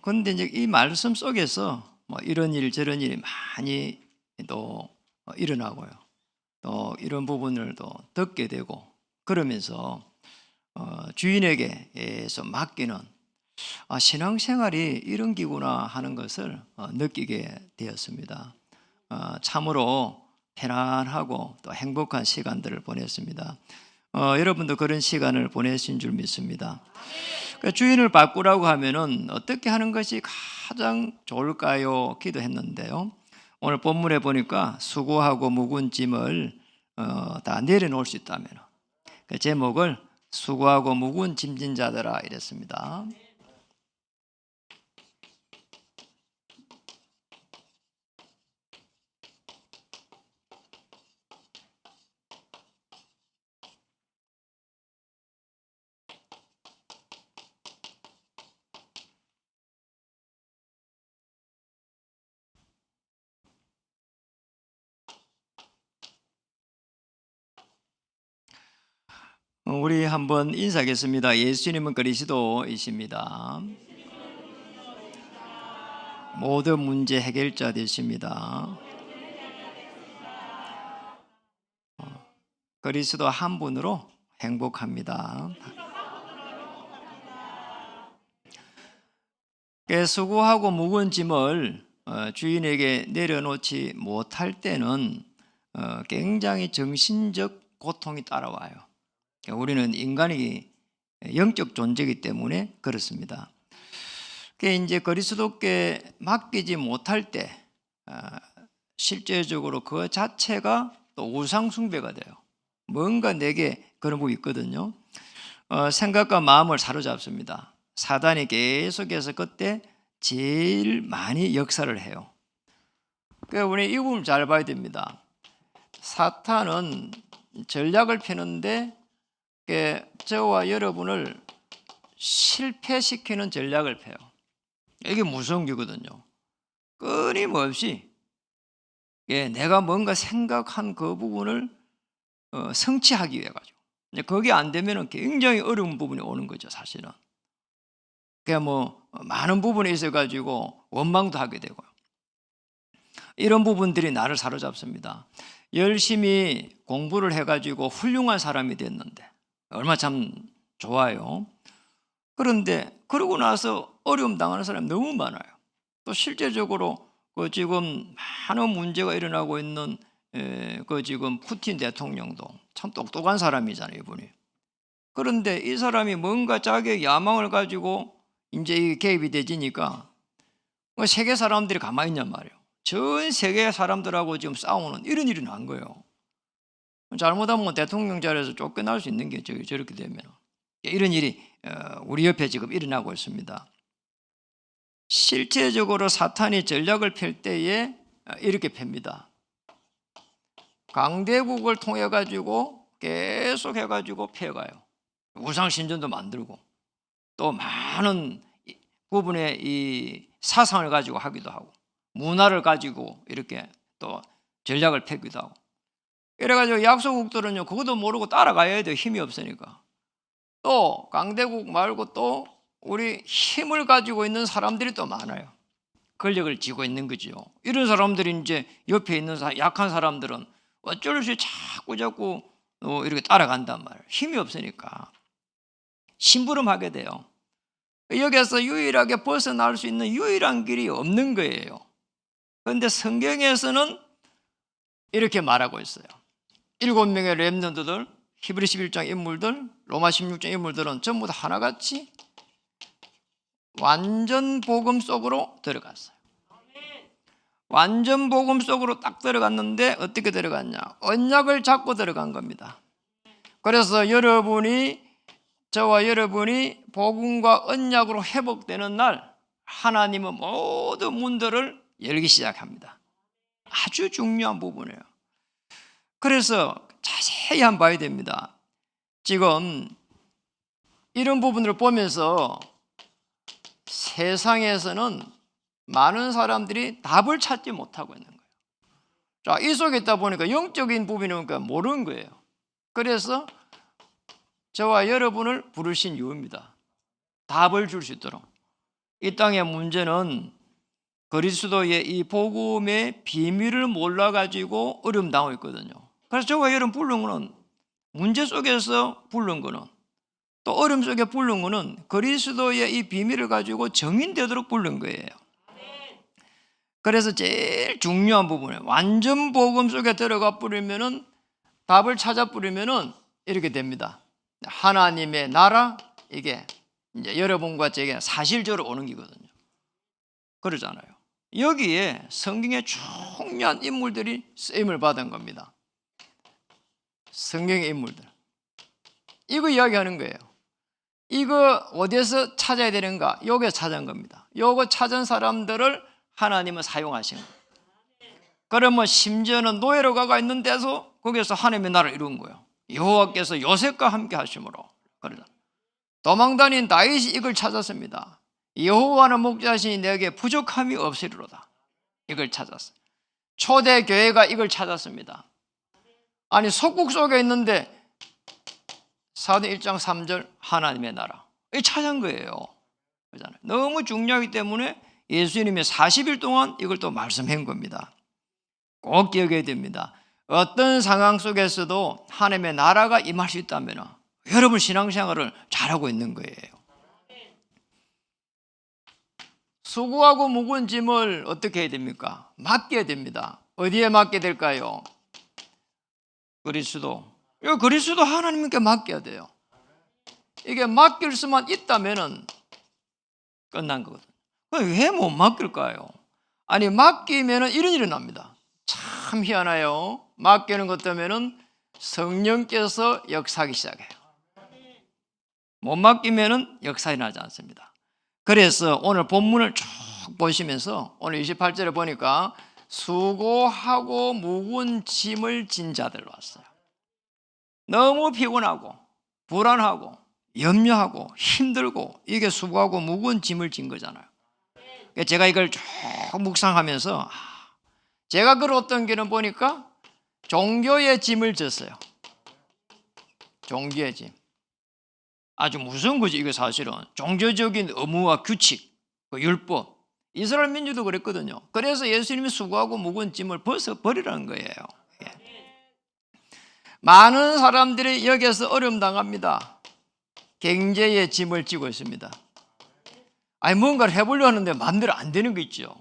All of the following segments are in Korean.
근데 이제 이 말씀 속에서 뭐 이런 일 저런 일이 많이 또 일어나고요. 또 이런 부분을 또 듣게 되고 그러면서 주인에게서 맡기는 신앙생활이 이런 기구나 하는 것을 느끼게 되었습니다. 참으로 편안하고 또 행복한 시간들을 보냈습니다. 여러분도 그런 시간을 보내신 줄 믿습니다. 그러니까 주인을 바꾸라고 하면은 어떻게 하는 것이 가장 좋을까요? 기도했는데요. 오늘 본문에 보니까 수고하고 무거운 짐을 다 내려놓을 수 있다면 그 제목을 수고하고 무거운 짐진 자들아 이랬습니다. 우리 한번 인사하겠습니다. 예수님은 그리스도이십니다. 모든 문제 해결자 되십니다. 그리스도 한 분으로 행복합니다. 수고하고 무거운 짐을 주인에게 내려놓지 못할 때는 굉장히 정신적 고통이 따라와요. 우리는 인간이 영적 존재이기 때문에 그렇습니다. 이제 그리스도께 맡기지 못할 때 실제적으로 그 자체가 또 우상숭배가 돼요. 뭔가 내게 그런 부분이 있거든요. 생각과 마음을 사로잡습니다. 사단이 계속해서 그때 제일 많이 역사를 해요. 그러니까 우리 이 부분을 잘 봐야 됩니다. 사탄은 전략을 펴는데 저와 여러분을 실패시키는 전략을 펴요. 이게 무서운 거거든요. 끊임없이 내가 뭔가 생각한 그 부분을 성취하기 위해 가지고 그게 안 되면 굉장히 어려운 부분이 오는 거죠, 사실은. 뭐 많은 부분에 있어 가지고 원망도 하게 되고요. 이런 부분들이 나를 사로잡습니다. 열심히 공부를 해 가지고 훌륭한 사람이 됐는데 얼마나 참 좋아요. 그런데 그러고 나서 어려움 당하는 사람이 너무 많아요. 또 실제적으로 지금 많은 문제가 일어나고 있는 지금 푸틴 대통령도 참 똑똑한 사람이잖아요, 이분이. 그런데 이 사람이 뭔가 자기의 야망을 가지고 이제 개입이 되지니까 세계 사람들이 가만히 있냔 말이에요. 전 세계 사람들하고 지금 싸우는 이런 일이 난 거예요. 잘못하면 대통령 자리에서 쫓겨날 수 있는 게 저렇게 되면 이런 일이 우리 옆에 지금 일어나고 있습니다. 실제적으로 사탄이 전략을 펼 때에 이렇게 팹니다. 강대국을 통해 가지고 계속 해 가지고 펴가요. 우상 신전도 만들고 또 많은 부분의 이 사상을 가지고 하기도 하고 문화를 가지고 이렇게 또 전략을 펴기도 하고 이래가지고 약소국들은요 그것도 모르고 따라가야 돼요. 힘이 없으니까. 또 강대국 말고 또 우리 힘을 가지고 있는 사람들이 또 많아요. 권력을 쥐고 있는 거죠. 이런 사람들이 이제 옆에 있는 약한 사람들은 어쩔 수 없이 자꾸 이렇게 따라간단 말이에요. 힘이 없으니까 심부름하게 돼요. 여기에서 유일하게 벗어날 수 있는 유일한 길이 없는 거예요. 그런데 성경에서는 이렇게 말하고 있어요. 7명의 렘넌트들, 히브리 11장 인물들, 로마 16장 인물들은 전부 다 하나같이 완전 복음 속으로 들어갔어요. 완전 복음 속으로 딱 들어갔는데 어떻게 들어갔냐? 언약을 잡고 들어간 겁니다. 그래서 저와 여러분이 복음과 언약으로 회복되는 날 하나님은 모든 문들을 열기 시작합니다. 아주 중요한 부분이에요. 그래서 자세히 한번 봐야 됩니다. 지금 이런 부분을 보면서 세상에서는 많은 사람들이 답을 찾지 못하고 있는 거예요. 자, 이 속에 있다 보니까 영적인 부분이니까 모르는 거예요. 그래서 저와 여러분을 부르신 이유입니다. 답을 줄 수 있도록. 이 땅의 문제는 그리스도의 이 복음의 비밀을 몰라가지고 어려움 당하고 있거든요. 그래서 저와 여러분 부른 거는 문제 속에서 부른 거는 또 어려움 속에 부른 거는 그리스도의 이 비밀을 가지고 정인되도록 부른 거예요. 그래서 제일 중요한 부분에 완전 복음 속에 들어가 뿌리면은 답을 찾아 뿌리면은 이렇게 됩니다. 하나님의 나라 이게 이제 여러분과 제게 사실적으로 오는 기거든요. 그러잖아요. 여기에 성경의 중요한 인물들이 쓰임을 받은 겁니다. 성경의 인물들. 이거 이야기하는 거예요. 이거 어디에서 찾아야 되는가? 여기서 찾은 겁니다. 요거 찾은 사람들을 하나님은 사용하신 거예요. 그러면 심지어는 노예로 가가 있는 데서 거기서 하나님의 나라를 이룬 거예요. 여호와께서 요셉과 함께 하심으로. 그러죠. 도망다닌 다윗이 이걸 찾았습니다. 여호와는 목자시니 내게 부족함이 없으리로다. 이걸 찾았어요. 초대 교회가 이걸 찾았습니다. 아니 속국 속에 있는데 사도행 1장 3절 하나님의 나라 이 찾은 거예요. 그렇잖아요. 너무 중요하기 때문에 예수님이 40일 동안 이걸 또 말씀한 겁니다. 꼭 기억해야 됩니다. 어떤 상황 속에서도 하나님의 나라가 임할 수 있다면 여러분 신앙생활을 잘하고 있는 거예요. 수고하고 무거운 짐을 어떻게 해야 됩니까? 맡겨야 됩니다. 어디에 맡게 될까요? 그리스도. 이 그리스도 하나님께 맡겨야 돼요. 이게 맡길 수만 있다면 끝난 거거든요. 왜 못 맡길까요? 아니 맡기면 이런 일이 납니다. 참 희한해요. 맡기는 것 때문에 성령께서 역사하기 시작해요. 못 맡기면 역사가 나지 않습니다. 그래서 오늘 본문을 쭉 보시면서 오늘 28절에 보니까 수고하고 무거운 짐을 진 자들 왔어요. 너무 피곤하고 불안하고 염려하고 힘들고 이게 수고하고 무거운 짐을 진 거잖아요. 제가 이걸 쭉 묵상하면서 제가 걸었던 길은 보니까 종교의 짐을 졌어요. 종교의 짐. 아주 무서운 거지 이게 사실은. 종교적인 의무와 규칙, 율법. 이스라엘 민주도 그랬거든요. 그래서 예수님이 수고하고 무거운 짐을 벗어버리라는 거예요. 많은 사람들이 여기서 어려움 당합니다. 경제의 짐을 지고 있습니다. 아니 뭔가를 해보려 하는데 마음대로 안 되는 거 있죠.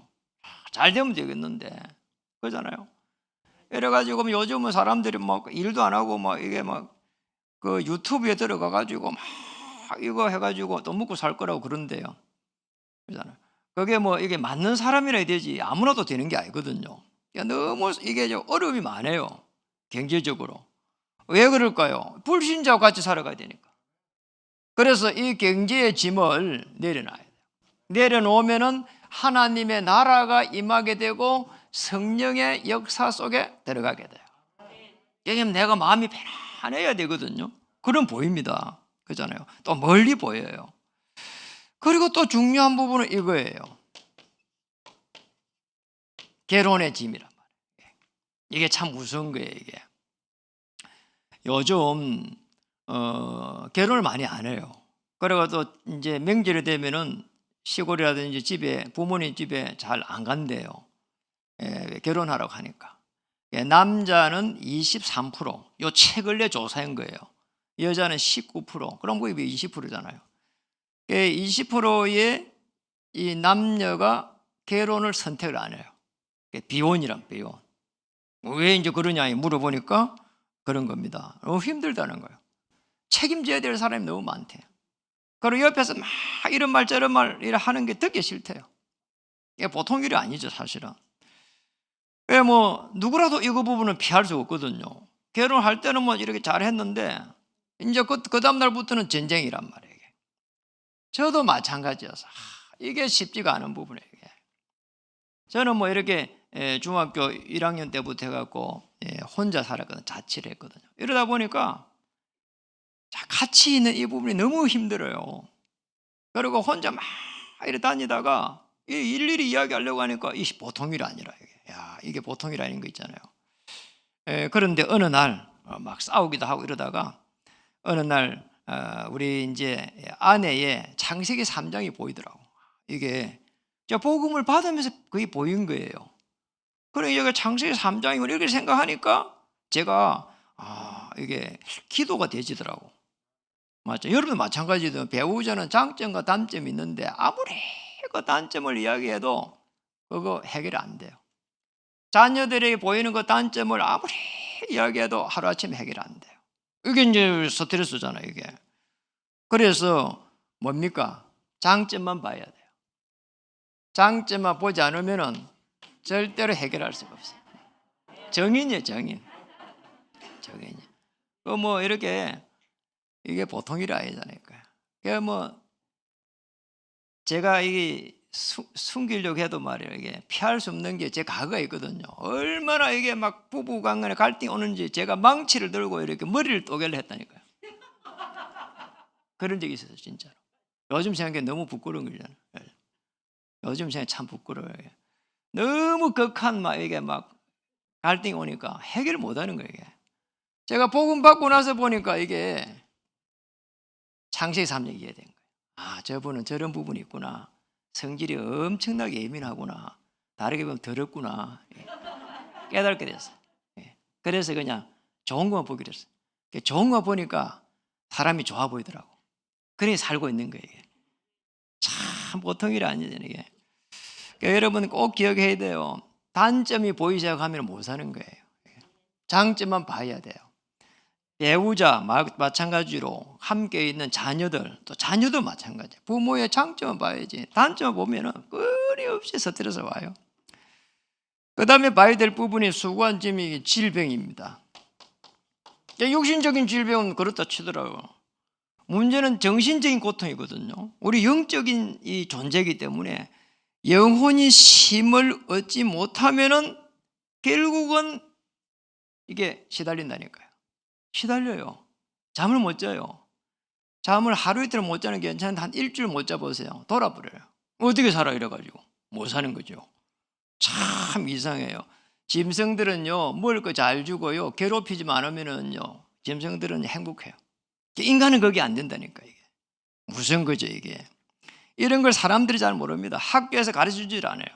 잘 되면 되겠는데 그러잖아요. 이래가지고 요즘은 사람들이 막 일도 안 하고 막 이게 막 그 유튜브에 들어가가지고 막 이거 해가지고 돈 먹고 살 거라고 그런데요. 그러잖아요. 그게 뭐 이게 맞는 사람이라 되지 아무나도 되는 게 아니거든요. 너무 이게 좀 어려움이 많아요. 경제적으로. 왜 그럴까요? 불신자와 같이 살아가야 되니까. 그래서 이 경제의 짐을 내려놔야 돼요. 내려놓으면은 하나님의 나라가 임하게 되고 성령의 역사 속에 들어가게 돼요. 왜냐면 내가 마음이 편안해야 되거든요. 그럼 보입니다. 그렇잖아요. 또 멀리 보여요. 그리고 또 중요한 부분은 이거예요. 결혼의 짐이란 말이에요. 이게 참 무서운 거예요. 이게 요즘 결혼을 많이 안 해요. 그래가지고 이제 명절이 되면은 시골이라든지 집에 부모님 집에 잘 안 간대요. 결혼하라고 하니까. 남자는 23%, 요 책을 내 조사한 거예요. 여자는 19%, 그럼 그게 20%잖아요. 20%의 이 남녀가 결혼을 선택을 안 해요. 비혼이란 비혼. 왜 이제 그러냐 물어보니까 그런 겁니다. 너무 힘들다는 거예요. 책임져야 될 사람이 너무 많대요. 그리고 옆에서 막 이런 말 저런 말 하는 게 듣기 싫대요. 이게 보통 일이 아니죠, 사실은. 왜 뭐 누구라도 이거 부분은 피할 수 없거든요. 결혼할 때는 뭐 이렇게 잘했는데 이제 그 다음 날부터는 전쟁이란 말이에요. 저도 마찬가지여서 이게 쉽지가 않은 부분이에요. 저는 뭐 이렇게 중학교 1학년 때부터 해갖고 혼자 살았거든요. 자취를 했거든요. 이러다 보니까 같이 있는 이 부분이 너무 힘들어요. 그리고 혼자 막 이렇게 다니다가 일일이 이야기하려고 하니까 이게 보통 일이 아니라 이게 보통 일 아닌 거 있잖아요. 그런데 어느 날 막 싸우기도 하고 이러다가 어느 날 우리 이제 아내의 창세기 3장이 보이더라고. 이게 제가 복음을 받으면서 그게 보인 거예요. 그래 여기 창세기 3장이고 이렇게 생각하니까 제가 이게 기도가 되지더라고. 맞죠? 여러분도 마찬가지죠. 배우자는 장점과 단점이 있는데 아무리 그 단점을 이야기해도 그거 해결이 안 돼요. 자녀들에게 보이는 그 단점을 아무리 이야기해도 하루아침에 해결 안 돼요. 이게 이제 스트레스잖아요, 이게. 그래서 뭡니까? 장점만 봐야 돼요. 장점만 보지 않으면은 절대로 해결할 수가 없어요. 정인이에요, 정인. 정인이. 뭐 이렇게 이게 보통 일이 아니잖아요. 그러니까 뭐 제가 이게 숨기려고 해도 말이에요. 이게 피할 수 없는 게 제 과거가 있거든요. 얼마나 이게 막 부부간간에 갈등이 오는지 제가 망치를 들고 이렇게 머리를 또개를 했다니까요. 그런 적이 있었어요, 진짜로. 요즘 생각해 너무 부끄러운 거잖아요. 요즘 생각해 참 부끄러워요. 너무 극한 막 이게 막 갈등이 오니까 해결을 못 하는 거예요, 이게. 제가 복음 받고 나서 보니까 이게 창세기 3장 이해된 거예요. 저분은 저런 부분이 있구나. 성질이 엄청나게 예민하구나. 다르게 보면 더럽구나. 깨닫게 됐어요. 그래서 그냥 좋은 것만 보기로 했어요. 좋은 것만 보니까 사람이 좋아 보이더라고. 그러니 살고 있는 거예요. 이게. 참 보통 일이 아니잖아요. 이게. 그러니까 여러분 꼭 기억해야 돼요. 단점이 보이기 시작하면 못 사는 거예요. 장점만 봐야 돼요. 배우자 마찬가지로 함께 있는 자녀들, 또 자녀도 마찬가지. 부모의 장점을 봐야지. 단점을 보면은 끊임없이 스트레스 와요. 그 다음에 봐야 될 부분이 수고한 점이 질병입니다. 육신적인 질병은 그렇다 치더라고요. 문제는 정신적인 고통이거든요. 우리 영적인 이 존재이기 때문에 영혼이 쉼을 얻지 못하면은 결국은 이게 시달린다니까요. 시달려요. 잠을 못 자요. 잠을 하루 이틀 못 자는 게 괜찮은데 한 일주일 못 자보세요. 돌아버려요. 어떻게 살아 이래가지고. 못 사는 거죠. 참 이상해요. 짐승들은요, 먹을 거 잘 주고요, 괴롭히지만 않으면은요, 짐승들은 행복해요. 인간은 그게 안 된다니까, 이게. 무슨 거죠, 이게. 이런 걸 사람들이 잘 모릅니다. 학교에서 가르쳐 주질 않아요.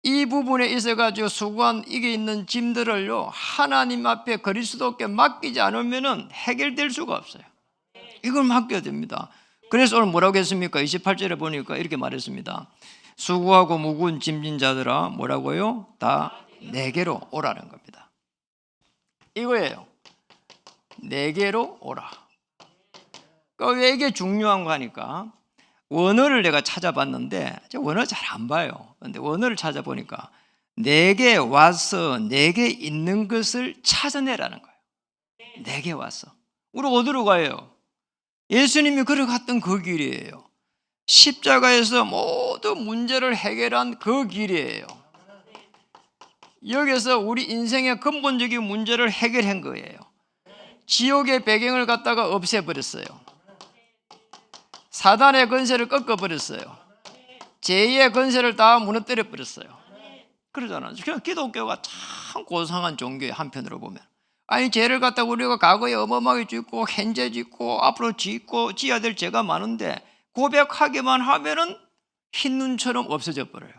이 부분에 있어가지고 수고한 이게 있는 짐들을요, 하나님 앞에 그리스도께 맡기지 않으면은 해결될 수가 없어요. 이걸 맡겨야 됩니다. 그래서 오늘 뭐라고 했습니까? 28절에 보니까 이렇게 말했습니다. 수고하고 무거운 짐진 자들아 뭐라고요? 다 내게로 오라는 겁니다. 이거예요. 내게로 오라. 왜 이게 중요한 거 하니까 원어를 내가 찾아봤는데 원어 잘 안 봐요. 그런데 원어를 찾아보니까 내게 와서 내게 있는 것을 찾아내라는 거예요. 내게 와서. 우리 어디로 가요? 예수님이 걸어갔던 그 길이에요. 십자가에서 모든 문제를 해결한 그 길이에요. 여기서 우리 인생의 근본적인 문제를 해결한 거예요. 지옥의 배경을 갖다가 없애버렸어요. 사단의 권세를 꺾어버렸어요. 죄의 권세를 다 무너뜨려버렸어요. 그러잖아요. 기독교가 참 고상한 종교예요, 한편으로 보면. 아니 죄를 갖다가 우리가 과거에 어마어마하게 짓고 현재 짓고 앞으로 짓고 지어야 될 죄가 많은데 고백하기만 하면은 흰 눈처럼 없어져 버려요.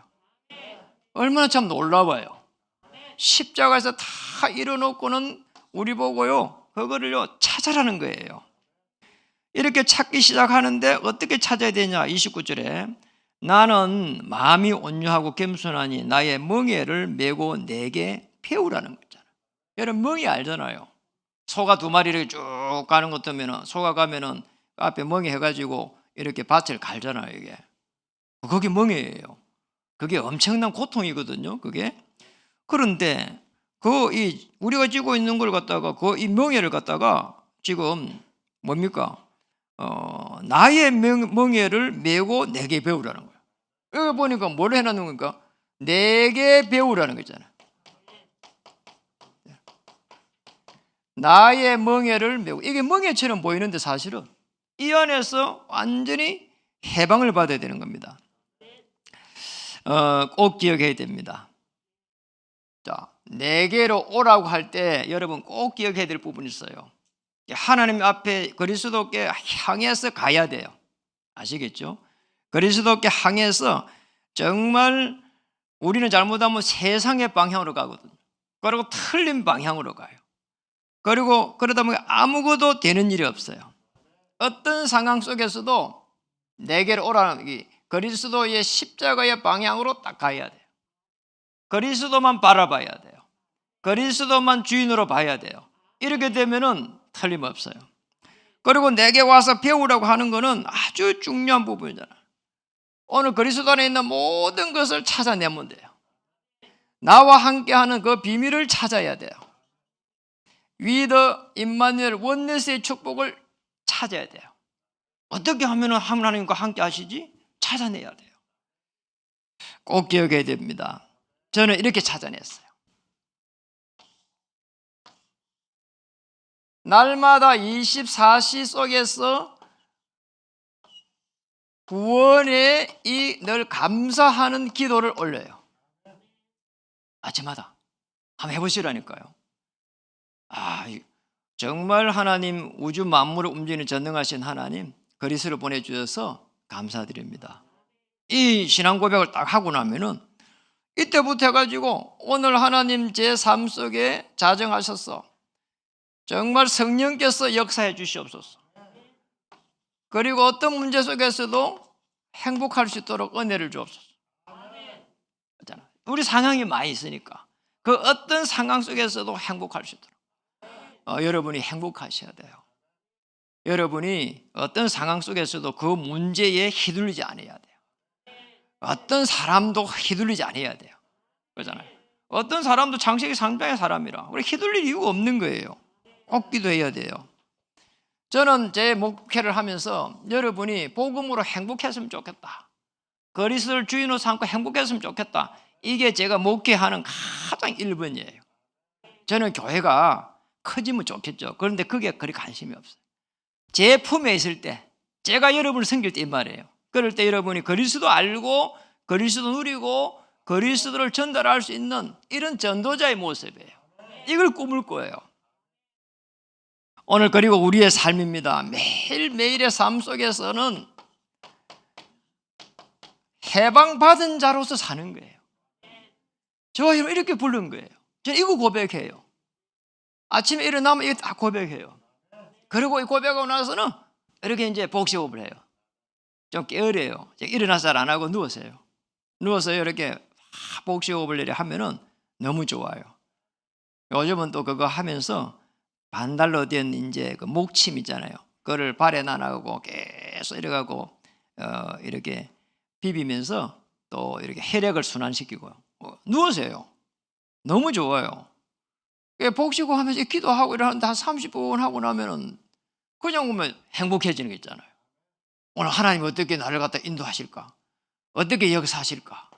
얼마나 참 놀라워요. 십자가에서 다 이뤄놓고는 우리 보고요, 그거를요 찾아라는 거예요. 이렇게 찾기 시작하는데 어떻게 찾아야 되냐? 29절에 나는 마음이 온유하고 겸손하니 나의 멍에를 메고 내게 배우라는 거잖아요. 여러분 멍에 알잖아요. 소가 두 마리를 쭉 가는 것 같으면 소가 가면은 앞에 멍에 해가지고 이렇게 밭을 갈잖아요. 이게 그게 멍에예요. 그게 엄청난 고통이거든요. 그게. 그런데 우리가 쥐고 있는 걸 갖다가 이 멍에를 갖다가 지금 뭡니까? 나의 멍에를 메고 내게 배우라는 거예요. 여기 보니까 뭘 해놨는 겁니까? 내게 배우라는 거잖아요. 나의 멍에를 메고, 이게 멍에처럼 보이는데 사실은 이 안에서 완전히 해방을 받아야 되는 겁니다. 꼭 기억해야 됩니다. 자, 내게로 오라고 할 때 여러분 꼭 기억해야 될 부분이 있어요. 하나님 앞에 그리스도께 향해서 가야 돼요. 아시겠죠? 그리스도께 항해서 정말 우리는 잘못하면 세상의 방향으로 가거든요. 그리고 틀린 방향으로 가요. 그리고 그러다 보니 아무것도 되는 일이 없어요. 어떤 상황 속에서도 내게로 오라는 이 그리스도의 십자가의 방향으로 딱 가야 돼요. 그리스도만 바라봐야 돼요. 그리스도만 주인으로 봐야 돼요. 이렇게 되면은 틀림없어요. 그리고 내게 와서 배우라고 하는 것은 아주 중요한 부분이잖아요. 오늘 그리스도 안에 있는 모든 것을 찾아내면 돼요. 나와 함께하는 그 비밀을 찾아야 돼요. 위더 임마누엘 원네스의 축복을 찾아야 돼요. 어떻게 하면 하나님과 함께 하시지? 찾아내야 돼요. 꼭 기억해야 됩니다. 저는 이렇게 찾아냈어요. 날마다 24시 속에서 구원에 이 늘 감사하는 기도를 올려요. 아침마다 한번 해보시라니까요. 정말 하나님 우주 만물을 움직이는 전능하신 하나님 그리스도를 보내주셔서 감사드립니다. 이 신앙 고백을 딱 하고 나면은 이때부터 해가지고 오늘 하나님 제 삶 속에 자정하셔서 정말 성령께서 역사해 주시옵소서. 그리고 어떤 문제 속에서도 행복할 수 있도록 은혜를 주옵소서. 우리 상황이 많이 있으니까 그 어떤 상황 속에서도 행복할 수 있도록 여러분이 행복하셔야 돼요. 여러분이 어떤 상황 속에서도 그 문제에 휘둘리지 않아야 돼요. 어떤 사람도 휘둘리지 않아야 돼요. 그렇잖아요. 어떤 사람도 장식이 상당한 사람이라 우리 휘둘릴 이유가 없는 거예요. 꼭 기도해야 돼요. 저는 제 목회를 하면서 여러분이 복음으로 행복했으면 좋겠다. 그리스도를 주인으로 삼고 행복했으면 좋겠다. 이게 제가 목회하는 가장 1번이에요. 저는 교회가 커지면 좋겠죠. 그런데 그게 그리 관심이 없어요. 제 품에 있을 때 제가 여러분을 섬길 때 이 말이에요. 그럴 때 여러분이 그리스도 알고 그리스도 누리고 그리스도를 전달할 수 있는 이런 전도자의 모습이에요. 이걸 꿈을 거예요. 오늘 그리고 우리의 삶입니다. 매일매일의 삶 속에서는 해방받은 자로서 사는 거예요. 저 이렇게 부른 거예요. 저는 이거 고백해요. 아침에 일어나면 이거 다 고백해요. 그리고 이 고백하고 나서는 이렇게 이제 복식호흡을 해요. 좀 게으르요. 일어나서 잘 안 하고 누워서요. 누워서 이렇게 복식호흡을 이렇게 하면은 너무 좋아요. 요즘은 또 그거 하면서 반달로 된 이제 그 목침 있잖아요. 그거를 발에 나가고 계속 이래가고 이렇게 비비면서 또 이렇게 혈액을 순환시키고요. 누워서요. 너무 좋아요. 복식호 하면서 기도하고 이러는데 한 30분 하고 나면은 그냥 보면 행복해지는 게 있잖아요. 오늘 하나님 어떻게 나를 갖다 인도하실까? 어떻게 역사하실까?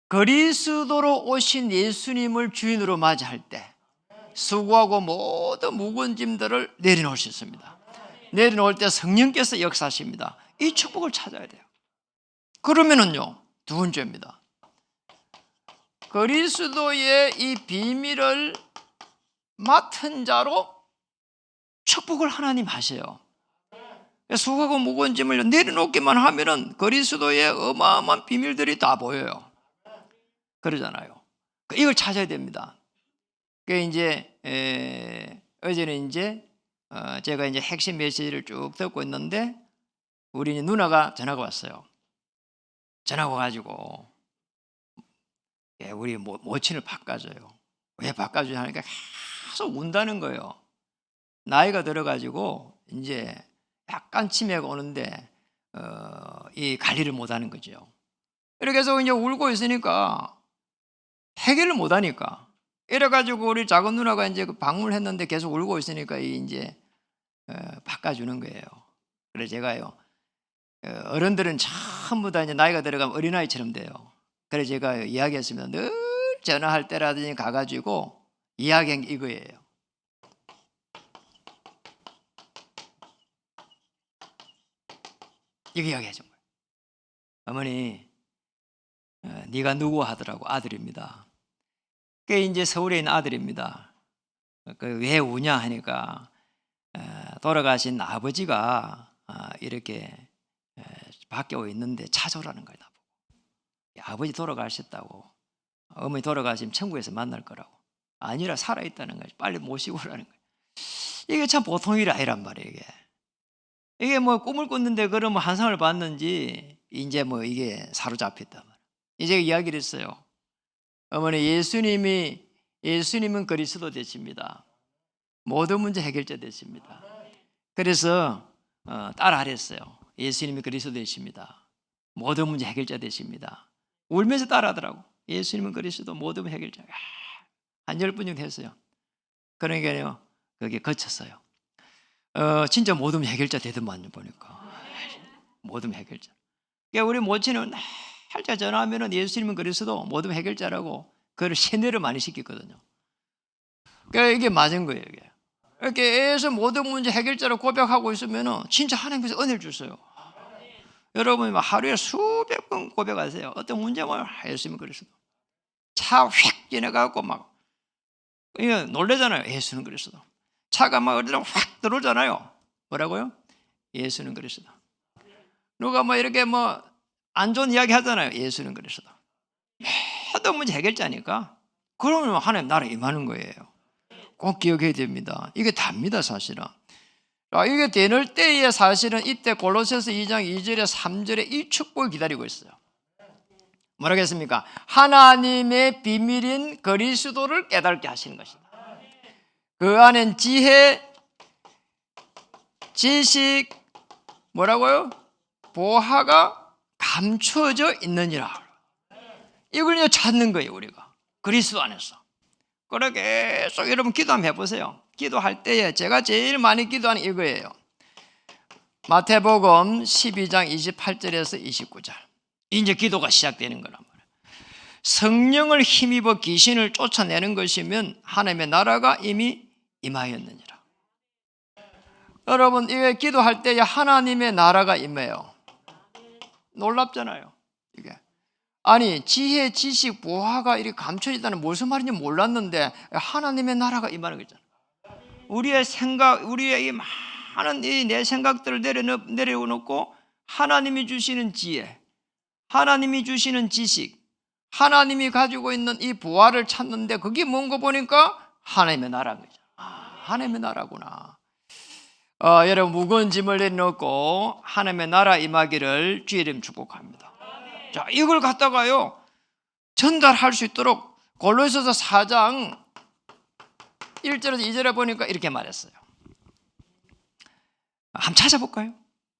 그리스도로 오신 예수님을 주인으로 맞이할 때 수고하고 모든 무거운 짐들을 내려놓을 수 있습니다. 내려놓을 때 성령께서 역사하십니다. 이 축복을 찾아야 돼요. 그러면은요, 두 번째입니다. 그리스도의 이 비밀을 맡은 자로 축복을 하나님 하세요. 수고하고 무거운 짐을 내려놓기만 하면은 그리스도의 어마어마한 비밀들이 다 보여요. 그러잖아요. 이걸 찾아야 됩니다. 그 이제 어제는 이제 제가 이제 핵심 메시지를 쭉 듣고 있는데 우리 누나가 전화가 왔어요. 전화가 와가지고 우리 모친을 바꿔줘요. 왜 바꿔주냐 하니까 계속 운다는 거예요. 나이가 들어가지고 이제 약간 치매가 오는데 이 관리를 못하는 거죠. 이렇게 해서 이제 울고 있으니까 해결을 못하니까 이래가지고 우리 작은 누나가 이제 방문했는데 계속 울고 있으니까 이제 바꿔주는 거예요. 그래서 제가요 어른들은 전부 다 이제 나이가 들어가면 어린아이처럼 돼요. 그래서 제가 이야기했으면 늘 전화할 때라든지 가가지고 이야기한 게 이거예요. 이거 이야기해준 거예요. 어머니, 네가 누구 하더라고. 아들입니다. 그게 이제 서울에 있는 아들입니다. 왜 우냐 하니까 돌아가신 아버지가 이렇게 밖에 와 있는데 찾아오라는 거예요. 나보고. 아버지 돌아가셨다고, 어머니 돌아가시면 천국에서 만날 거라고. 아니라 살아있다는 거예요. 빨리 모시고 오라는 거예요. 이게 참 보통 일이 아니란 말이에요. 이게 뭐 꿈을 꿨는데 그러면 환상을 봤는지 이제 뭐 이게 사로잡혔단 말이에요. 이제 이야기를 했어요. 어머니, 예수님은 그리스도 되십니다. 모든 문제 해결자 되십니다. 그래서 따라하랬어요. 예수님이 그리스도 되십니다. 모든 문제 해결자 되십니다. 울면서 따라하더라고. 예수님은 그리스도 모든 문제 해결자. 한 10분 정도 했어요. 그러니까요, 그게 거쳤어요. 진짜 모든 해결자 되더만 보니까. 모든 해결자. 그러니까 우리 모친은 할자 전화하면은 예수님은 그리스도 모든 해결자라고 그걸 세뇌를 많이 시켰거든요. 그러니까 이게 맞은 거예요. 이게. 이렇게 애에서 모든 문제 해결자로 고백하고 있으면은 진짜 하나님께서 은혜를 주세요. 여러분이 하루에 수백 번 고백하세요. 어떤 문제만 예수님은 그리스도. 차 휙 지나가고 막 놀래잖아요. 예수는 그리스도. 차가 막 어디로 확 들어오잖아요. 뭐라고요? 예수는 그리스도. 누가 뭐 이렇게 뭐 안 좋은 이야기 하잖아요. 예수는 그리스도. 모든 문제 해결자니까. 그러면 하나님 나라에 임하는 거예요. 꼭 기억해야 됩니다. 이게 답니다, 사실은. 이게 되는 때에 사실은 이때 골로새서 2장 2절에 3절에 이 축복을 기다리고 있어요. 뭐라겠습니까? 하나님의 비밀인 그리스도를 깨닫게 하시는 것이다. 그 안엔 지혜, 지식, 뭐라고요? 보화가 감춰져 있느니라. 이걸 찾는 거예요, 우리가. 그리스도 안에서. 그렇게 계속 여러분 기도 한번 해보세요. 기도할 때에 제가 제일 많이 기도하는 이거예요. 마태복음 12장 28절에서 29절. 이제 기도가 시작되는 거란 말이에요. 성령을 힘입어 귀신을 쫓아내는 것이면 하나님의 나라가 이미 임하였느니라. 여러분, 이게 기도할 때에 하나님의 나라가 임해요. 놀랍잖아요, 이게. 아니, 지혜, 지식, 보화가 이렇게 감춰지다는 무슨 말인지 몰랐는데 하나님의 나라가 임하는 거잖아요. 우리의 생각, 우리의 이 많은 내 생각들을 내려놓고 하나님이 주시는 지혜, 하나님이 주시는 지식, 하나님이 가지고 있는 이 보화를 찾는데 그게 뭔가 보니까 하나님의 나라인 거죠. 하나님의 나라구나. 여러분, 무거운 짐을 내려놓고 하나님의 나라 임하기를 주의 이름 축복합니다. 자, 이걸 갖다가요 전달할 수 있도록 골로새서 4장 1절에서 2절에 보니까 이렇게 말했어요. 한번 찾아볼까요?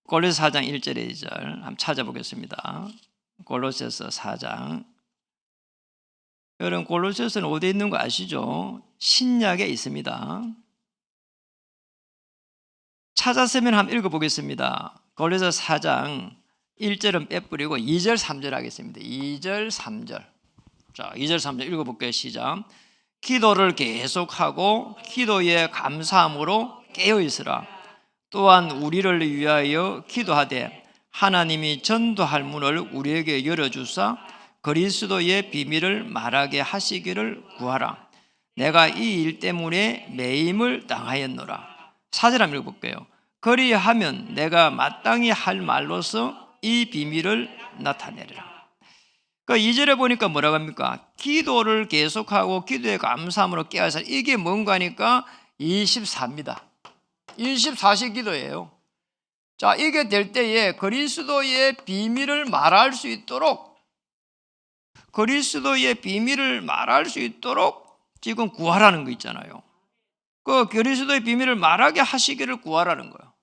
골로새서 4장 1절에 2절 한번 찾아보겠습니다. 골로새서 4장. 여러분, 골로새서는 어디에 있는 거 아시죠? 신약에 있습니다. 찾았으면 한번 읽어보겠습니다. 골로새서 4장 1절은 빼뿌리고 2절 3절 하겠습니다. 2절 3절. 자, 2절 3절 읽어볼게요. 시작. 기도를 계속하고 기도에 감사함으로 깨어있으라. 또한 우리를 위하여 기도하되 하나님이 전도할 문을 우리에게 열어주사 그리스도의 비밀을 말하게 하시기를 구하라. 내가 이 일 때문에 매임을 당하였노라. 4절 한번 읽어볼게요. 그리하면 내가 마땅히 할 말로서 이 비밀을 나타내리라. 그 2절에 보니까 뭐라고 합니까? 기도를 계속하고 기도에 감사함으로 깨어서 이게 뭔가 하니까 24입니다. 24시 기도예요. 자, 이게 될 때에 그리스도의 비밀을 말할 수 있도록 지금 구하라는 거 있잖아요. 그 그리스도의 비밀을 말하게 하시기를 구하라는 거예요.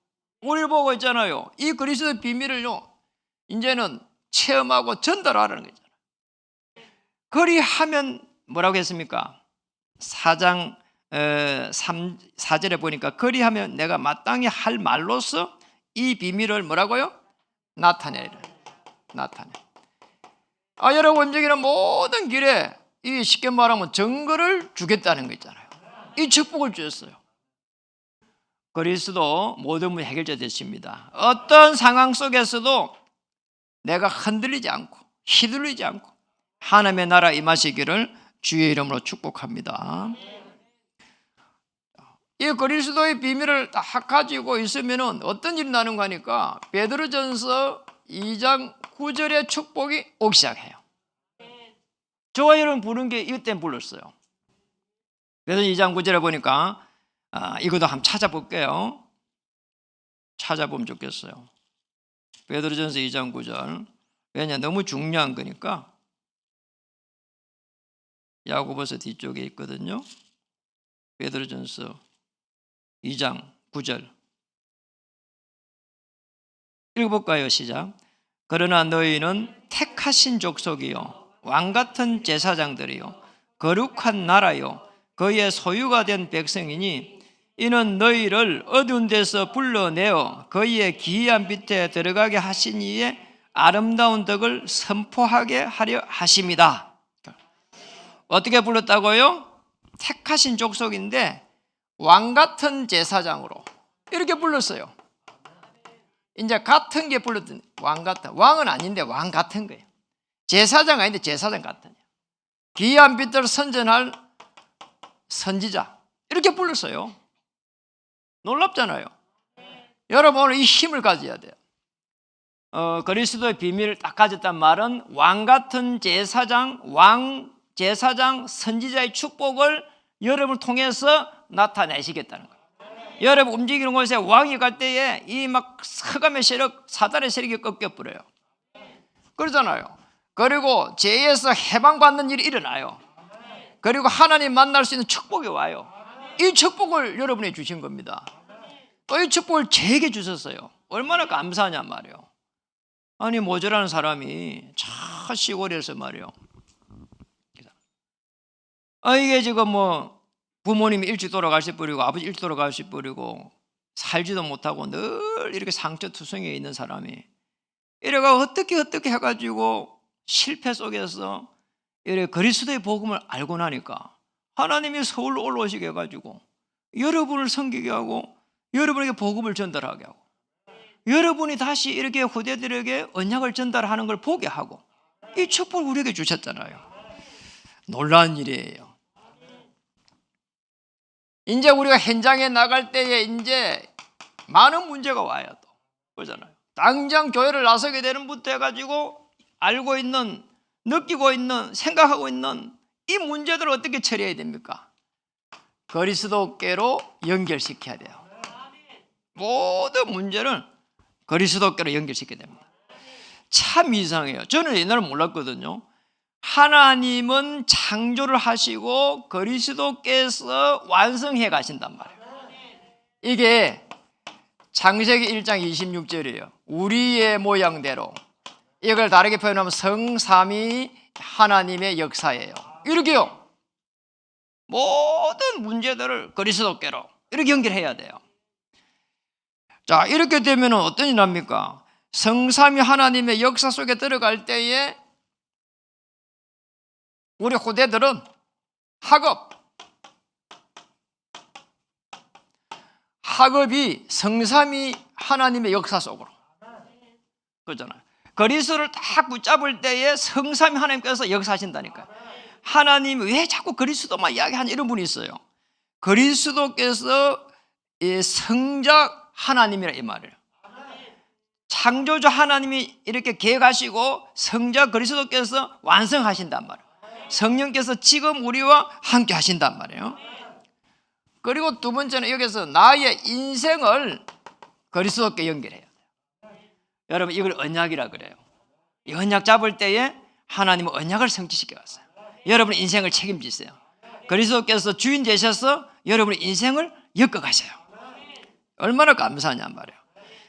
우리 보고 있잖아요. 이 그리스도의 비밀을요 이제는 체험하고 전달하라는 거잖아요. 그리하면 뭐라고 했습니까? 4장 4절에 보니까 그리하면 내가 마땅히 할 말로서 이 비밀을 뭐라고요? 나타내라. 여러분, 움직이는 모든 길에 이 쉽게 말하면 증거를 주겠다는 거 있잖아요. 이 축복을 주셨어요. 그리스도 모든 문제 해결자 되십니다. 어떤 상황 속에서도 내가 흔들리지 않고 휘둘리지 않고 하나님의 나라 임하시기를 주의 이름으로 축복합니다. 이 그리스도의 비밀을 딱 가지고 있으면 어떤 일이 나는 거 하니까 베드로전서 2장 9절의 축복이 오기 시작해요. 저와 여러분 부른 게 이때 불렀어요. 그래서 2장 9절에 보니까 이것도 한번 찾아볼게요. 찾아보면 좋겠어요. 베드로전서 2장 9절. 왜냐, 너무 중요한 거니까. 야고보서 뒤쪽에 있거든요. 베드로전서 2장 9절. 읽어볼까요? 시작. 그러나 너희는 택하신 족속이요 왕같은 제사장들이요 거룩한 나라요 그의 소유가 된 백성이니 이는 너희를 어두운 데서 불러내어 그의 기이한 빛에 들어가게 하신 이의 아름다운 덕을 선포하게 하려 하심이다. 어떻게 불렀다고요? 택하신 족속인데 왕같은 제사장으로 이렇게 불렀어요. 이제 같은 게 불렀더니 왕같은, 왕은 아닌데 왕 같은 거예요. 제사장 아닌데 제사장 같은, 기이한 빛을 선전할 선지자 이렇게 불렀어요. 놀랍잖아요. 여러분 오늘 이 힘을 가져야 돼요. 그리스도의 비밀을 딱 가졌단 말은 왕 같은 제사장, 왕 제사장 선지자의 축복을 여러분을 통해서 나타내시겠다는 거예요. 여러분 움직이는 곳에 왕이 갈 때에 이 막 흑암의 세력, 사단의 세력이 꺾여버려요. 그러잖아요. 그리고 죄에서 해방받는 일이 일어나요. 그리고 하나님 만날 수 있는 축복이 와요. 이 축복을 여러분이 주신 겁니다. 또 이 축복을 제게 주셨어요. 얼마나 감사하냐 말이에요. 아니 모자라는 사람이 차 시골에서 말이에요. 이게 지금 뭐 부모님이 일찍 돌아가실 뿌리고 아버지 일찍 돌아가실 뿌리고 살지도 못하고 늘 이렇게 상처투성이에 있는 사람이 이래가 어떻게 해가지고 실패 속에서 이렇게 그리스도의 복음을 알고 나니까 하나님이 서울로 올라오시게 해가지고 여러분을 섬기게 하고 여러분에게 복음을 전달하게 하고 여러분이 다시 이렇게 후대들에게 언약을 전달하는 걸 보게 하고 이 축복을 우리에게 주셨잖아요. 놀라운 일이에요. 이제 우리가 현장에 나갈 때에 이제 많은 문제가 와요. 또 그러잖아요. 당장 교회를 나서게 되는 부터 해가지고 알고 있는, 느끼고 있는, 생각하고 있는 이 문제들을 어떻게 처리해야 됩니까? 그리스도께로 연결시켜야 돼요. 모든 문제를 그리스도께로 연결시켜야 됩니다. 참 이상해요. 저는 옛날에 몰랐거든요. 하나님은 창조를 하시고 그리스도께서 완성해 가신단 말이에요. 이게 창세기 1장 26절이에요. 우리의 모양대로. 이걸 다르게 표현하면 성삼위 하나님의 역사예요. 이렇게요. 모든 문제들을 그리스도께로 이렇게 연결해야 돼요. 자, 이렇게 되면 어떤 일이 납니까? 성삼위 하나님의 역사 속에 들어갈 때에 우리 후대들은 학업이 성삼위 하나님의 역사 속으로 그렇잖아요. 그리스도를 딱 붙잡을 때에 성삼위 하나님께서 역사하신다니까요. 하나님이 왜 자꾸 그리스도만 이야기하는 이런 분이 있어요. 그리스도께서 성작 하나님이라 이 말이에요. 창조주 하나님이 이렇게 계획하시고 성자 그리스도께서 완성하신단 말이에요. 성령께서 지금 우리와 함께 하신단 말이에요. 그리고 두 번째는 여기서 나의 인생을 그리스도께 연결해야 돼요. 여러분 이걸 언약이라 그래요. 이 언약 잡을 때에 하나님은 언약을 성취시켜 갔어요. 여러분의 인생을 책임지세요. 그리스도께서 주인 되셔서 여러분의 인생을 엮어 가셔요. 얼마나 감사하냐 말이에요.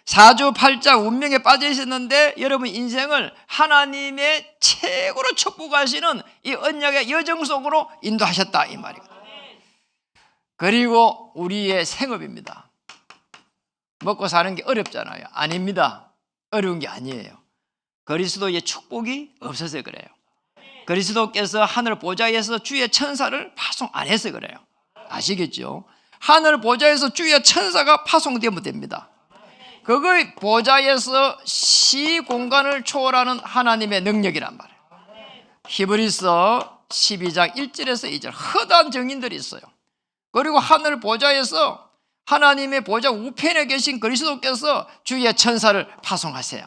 사주팔자 운명에 빠져 있었는데 여러분 인생을 하나님의 최고로 축복하시는 이 언약의 여정 속으로 인도하셨다 이 말이거든요. 그리고 우리의 생업입니다. 먹고 사는 게 어렵잖아요. 아닙니다. 어려운 게 아니에요. 그리스도의 축복이 없어서 그래요. 그리스도께서 하늘 보좌에서 주의 천사를 파송 안 해서 그래요. 아시겠죠? 하늘 보좌에서 주의 천사가 파송되면 됩니다. 그걸 보좌에서 시공간을 초월하는 하나님의 능력이란 말이에요. 히브리서 12장 1절에서 2절 허다한 증인들이 있어요. 그리고 하늘 보좌에서 하나님의 보좌 우편에 계신 그리스도께서 주의 천사를 파송하세요.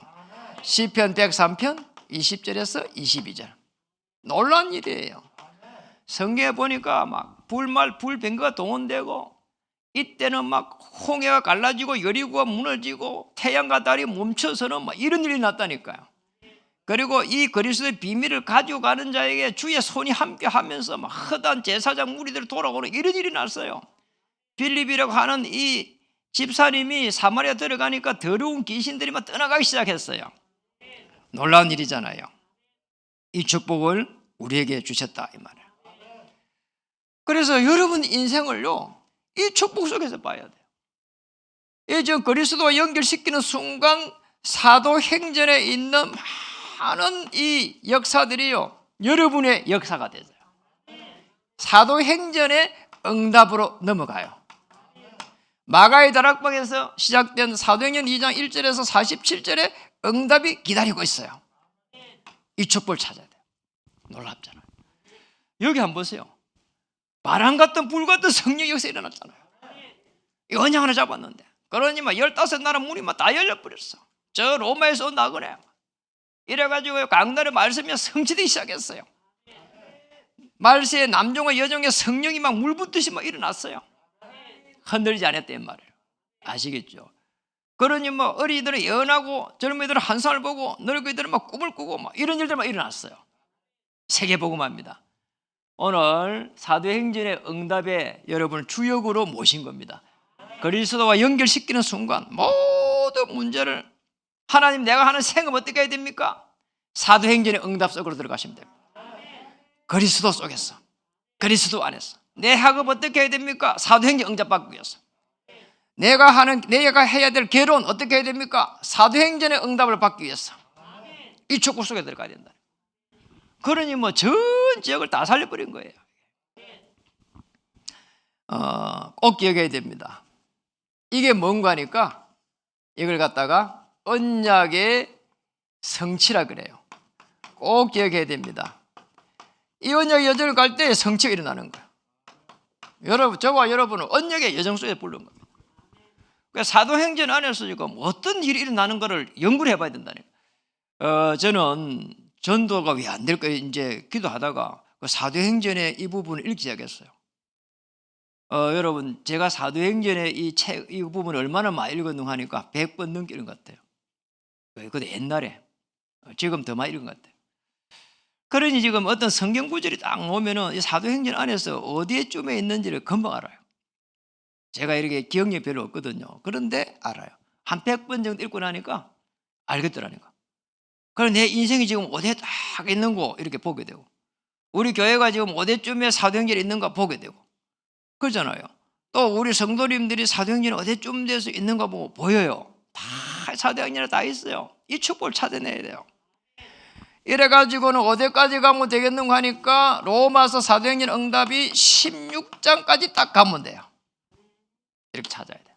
시편 103편 20절에서 22절. 놀라운 일이에요. 성경에 보니까 막 불병거가 동원되고, 이때는 막 홍해가 갈라지고 여리고가 무너지고 태양과 달이 멈춰서는 막 이런 일이 났다니까요. 그리고 이 그리스도의 비밀을 가지고 가는 자에게 주의 손이 함께하면서 막 허다한 제사장 무리들 돌아오는 이런 일이 났어요. 빌립이라고 하는 이 집사님이 사마리아 들어가니까 더러운 귀신들이 막 떠나가기 시작했어요. 놀라운 일이잖아요. 이 축복을 우리에게 주셨다 이 말이에요. 그래서 여러분 인생을요, 이 축복 속에서 봐야 돼요. 이 저 그리스도와 연결시키는 순간 사도행전에 있는 많은 이 역사들이요, 여러분의 역사가 되죠. 사도행전의 응답으로 넘어가요. 마가의 다락방에서 시작된 사도행전 2장 1절에서 47절에 응답이 기다리고 있어요. 이 축복을 찾아야 돼요. 놀랍잖아요. 여기 한번 보세요. 바람 같은 불 같은 성령 역사 일어났잖아요. 이 언약 하나 잡았는데, 그러니 막 15나라 문이 막 다 열려버렸어. 저 로마에서 온 나그네 이래가지고 강단에 말씀이 성취되기 시작했어요. 말세에 남종과 여종의 성령이 막 물붓듯이 막 일어났어요. 흔들리지 않았단 말이에요. 아시겠죠? 그러니 뭐 어린이들은 예언하고 젊은이들은 환상을 보고 늙은이들은 막 꿈을 꾸고 막 이런 일들만 일어났어요. 세계복음화입니다. 오늘 사도행전의 응답에 여러분을 주역으로 모신 겁니다. 그리스도와 연결시키는 순간 모든 문제를, 하나님 내가 하는 생업 어떻게 해야 됩니까? 사도행전의 응답 속으로 들어가시면 됩니다. 그리스도 속에서, 그리스도 안에서. 내 학업 어떻게 해야 됩니까? 사도행전 응답 받기 위해서. 내가 해야 될 결혼 어떻게 해야 됩니까? 사도행전의 응답을 받기 위해서. 이 축복 속에 들어가야 된다. 그러니 뭐 전 지역을 다 살려버린 거예요. 꼭 기억해야 됩니다. 이게 뭔가 하니까 이걸 갖다가 언약의 성취라 그래요. 꼭 기억해야 됩니다. 이 언약의 여정을 갈 때 성취가 일어나는 거예요. 여러분, 저와 여러분은 언약의 여정 속에 부른 겁니다. 그러니까 사도행전 안에서 지금 어떤 일이 일어나는 것을 연구를 해봐야 된다니까. 저는 전도가 왜 안 될까 이제 기도하다가 그 사도행전의 이 부분을 읽기 시작했어요. 여러분, 제가 사도행전의 이 부분을 얼마나 많이 읽었는가 하니까 100번 넘게 읽은 것 같아요. 그것도 옛날에. 지금 더 많이 읽은 것 같아요. 그러니 지금 어떤 성경 구절이 딱 나오면은 이 사도행전 안에서 어디에쯤에 있는지를 금방 알아요. 제가 이렇게 기억력이 별로 없거든요. 그런데 알아요. 한 100번 정도 읽고 나니까 알겠더라니까. 그래서 내 인생이 지금 어디에 딱 있는고 이렇게 보게 되고, 우리 교회가 지금 어디쯤에 사도행전이 있는가 보게 되고, 그러잖아요. 또 우리 성도님들이 사도행전이 어디쯤 돼서 있는가 보고 보여요. 다 사도행전에 다 있어요. 이 축복을 찾아내야 돼요. 이래가지고는 어디까지 가면 되겠는가 하니까 로마서 사도행전 응답이 16장까지 딱 가면 돼요. 이렇게 찾아야 돼요.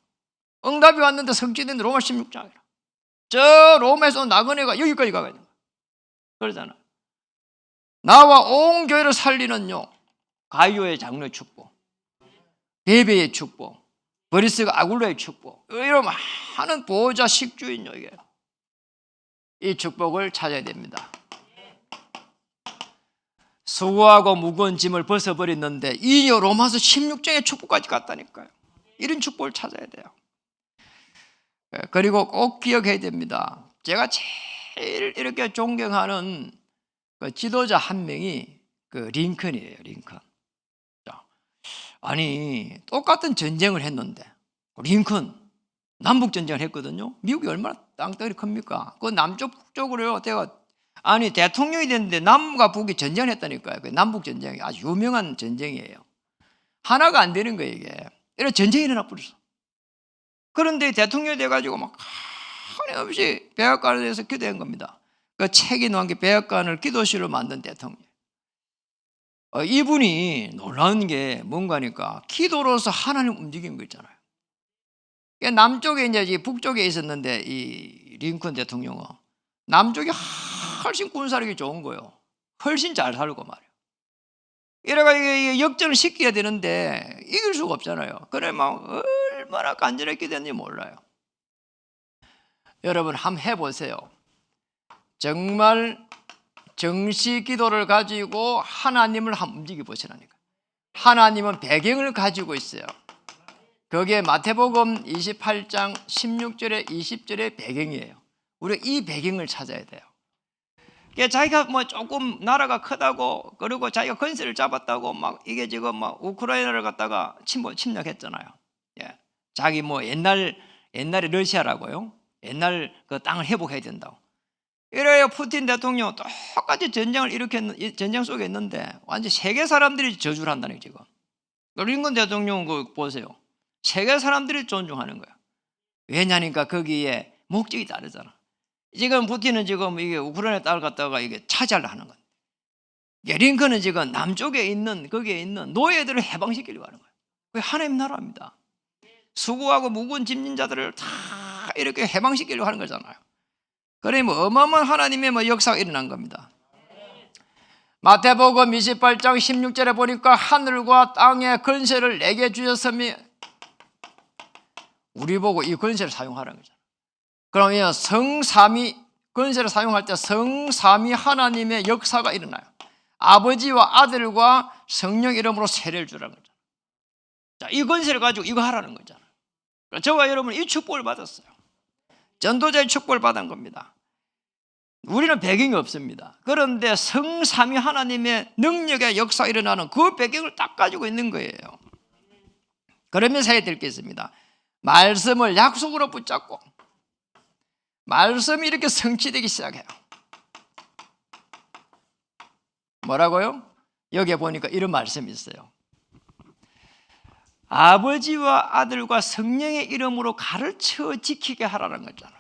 응답이 왔는데 성취된 로마 16장이라. 저 로마에서 온 나그네가 여기까지 가야 돼요. 그러잖아. 나와 온 교회를 살리는요, 가이오의 장로의 축복, 베베의 축복, 버리스가 아굴로의 축복, 이런 많은 보호자 식주인요, 이게. 이 축복을 찾아야 됩니다. 수고하고 무거운 짐을 벗어버렸는데 이 로마서 16장의 축복까지 갔다니까요. 이런 축복을 찾아야 돼요. 그리고 꼭 기억해야 됩니다. 제가 제일 이렇게 존경하는 그 지도자 한 명이 그 링컨이에요. 링컨. 아니, 똑같은 전쟁을 했는데 링컨 남북 전쟁을 했거든요. 미국이 얼마나 땅덩어리 큽니까? 그 남쪽 북쪽으로요. 아니, 대통령이 됐는데 남과 북이 전쟁을 했다니까요. 그 남북 전쟁이 아주 유명한 전쟁이에요. 하나가 안 되는 거예요, 이게. 이런 전쟁이 일어나 버렸어. 그런데 대통령이 돼가지고 막 한없이 백악관에 대해서 기도한 겁니다. 그 책이 나온 게 백악관을 기도실로 만든 대통령. 이분이 놀라운 게 뭔가 하니까 기도로서 하나님 움직인 거 있잖아요. 남쪽에 이제 북쪽에 있었는데 이 링컨 대통령은 남쪽이 훨씬 군사력이 좋은 거예요. 훨씬 잘 살고 말이에요. 이래가 역전을 시켜야 되는데 이길 수가 없잖아요. 그래 막 얼마나 간절했게 됐는지 몰라요. 여러분 한번 해보세요. 정말 정시 기도를 가지고 하나님을 한번 움직여 보시라니까. 하나님은 배경을 가지고 있어요. 그게 마태복음 28장 16절에 20절의 배경이에요. 우리가 이 배경을 찾아야 돼요. 자기가 뭐 조금 나라가 크다고, 그리고 자기가 건세를 잡았다고 막 이게 지금 막 우크라이나를 갖다가 침략했잖아요. 예. 자기 뭐 옛날에 러시아라고요. 옛날 그 땅을 회복해야 된다고. 이래요. 푸틴 대통령 똑같이 전쟁 속에 있는데 완전 세계 사람들이 저주를 한다는 거예요, 지금. 링컨 대통령 그 보세요. 세계 사람들이 존중하는 거야. 왜냐니까 거기에 목적이 다르잖아. 지금 푸틴은 지금 이게 우크라이나 땅을 갖다가 이게 차지하려 하는 거야. 링컨은 지금 남쪽에 있는 거기에 있는 노예들을 해방시키려고 하는 거야. 그게 하나님 나라입니다. 수고하고 묵은 집민자들을 다 이렇게 해방시키려고 하는 거잖아요. 그러니 뭐 어마어마한 하나님의 뭐 역사가 일어난 겁니다. 마태복음 28장 16절에 보니까 하늘과 땅의 권세를 내게 주셨으니 우리 보고 이 권세를 사용하라는 거죠. 그러면 성삼위 권세를 사용할 때 성삼위 하나님의 역사가 일어나요. 아버지와 아들과 성령 이름으로 세례를 주라는 거죠. 자, 이 권세를 가지고 이거 하라는 거잖아요. 저와 여러분은 이 축복을 받았어요. 전도자의 축복을 받은 겁니다. 우리는 배경이 없습니다. 그런데 성삼위 하나님의 능력의 역사가 일어나는 그 배경을 딱 가지고 있는 거예요. 그러면서 해야 될 게 있습니다. 말씀을 약속으로 붙잡고 말씀이 이렇게 성취되기 시작해요. 뭐라고요? 여기에 보니까 이런 말씀이 있어요. 아버지와 아들과 성령의 이름으로 가르쳐 지키게 하라는 거잖아.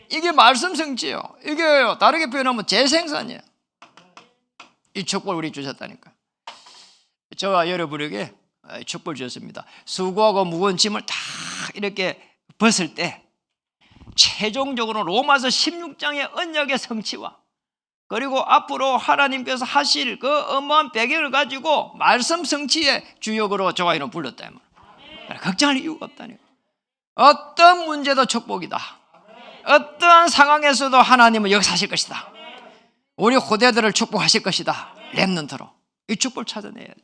이게 말씀 성취예요. 이게 다르게 표현하면 재생산이에요. 이 축복을 우리 주셨다니까. 저와 여러분에게 축복을 주셨습니다. 수고하고 무거운 짐을 다 이렇게 벗을 때 최종적으로 로마서 16장의 언약의 성취와 그리고 앞으로 하나님께서 하실 그 어마어마한 배경을 가지고 말씀 성취의 주역으로 저와 여러분 불렀다. 걱정할 이유가 없다니. 어떤 문제도 축복이다. 어떠한 상황에서도 하나님은 역사하실 것이다. 우리 후대들을 축복하실 것이다. 렘넌트로 이 축복을 찾아내야 돼요.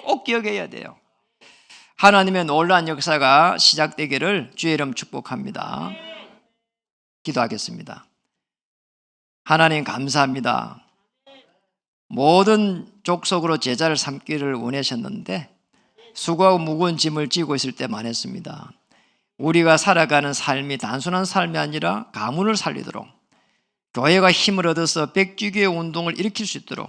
꼭 기억해야 돼요. 하나님의 놀라운 역사가 시작되기를 주의 이름 축복합니다. 기도하겠습니다. 하나님 감사합니다. 모든 족속으로 제자를 삼기를 원하셨는데 수고하고 무거운 짐을 지고 있을 때만 했습니다. 우리가 살아가는 삶이 단순한 삶이 아니라 가문을 살리도록 교회가 힘을 얻어서 백주기의 운동을 일으킬 수 있도록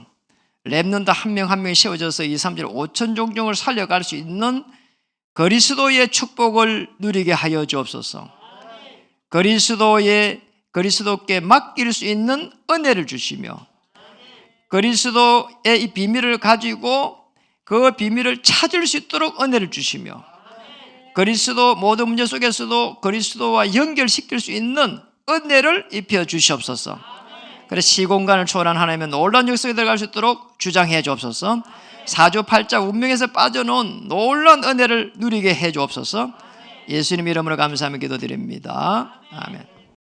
렘넌트 한 명 한 명이 세워져서 2, 3절 5천 종족을 살려갈 수 있는 그리스도의 축복을 누리게 하여 주옵소서. 그리스도께 맡길 수 있는 은혜를 주시며 그리스도의 이 비밀을 가지고 그 비밀을 찾을 수 있도록 은혜를 주시며 그리스도 모든 문제 속에서도 그리스도와 연결시킬 수 있는 은혜를 입혀 주시옵소서. 그래서 시공간을 초월한 하나님의 놀라운 역사에 들어갈 수 있도록 주장해 주옵소서. 사주팔자 운명에서 빠져나온 놀라운 은혜를 누리게 해 주옵소서. 예수님 이름으로 감사하며 기도드립니다. 아멘.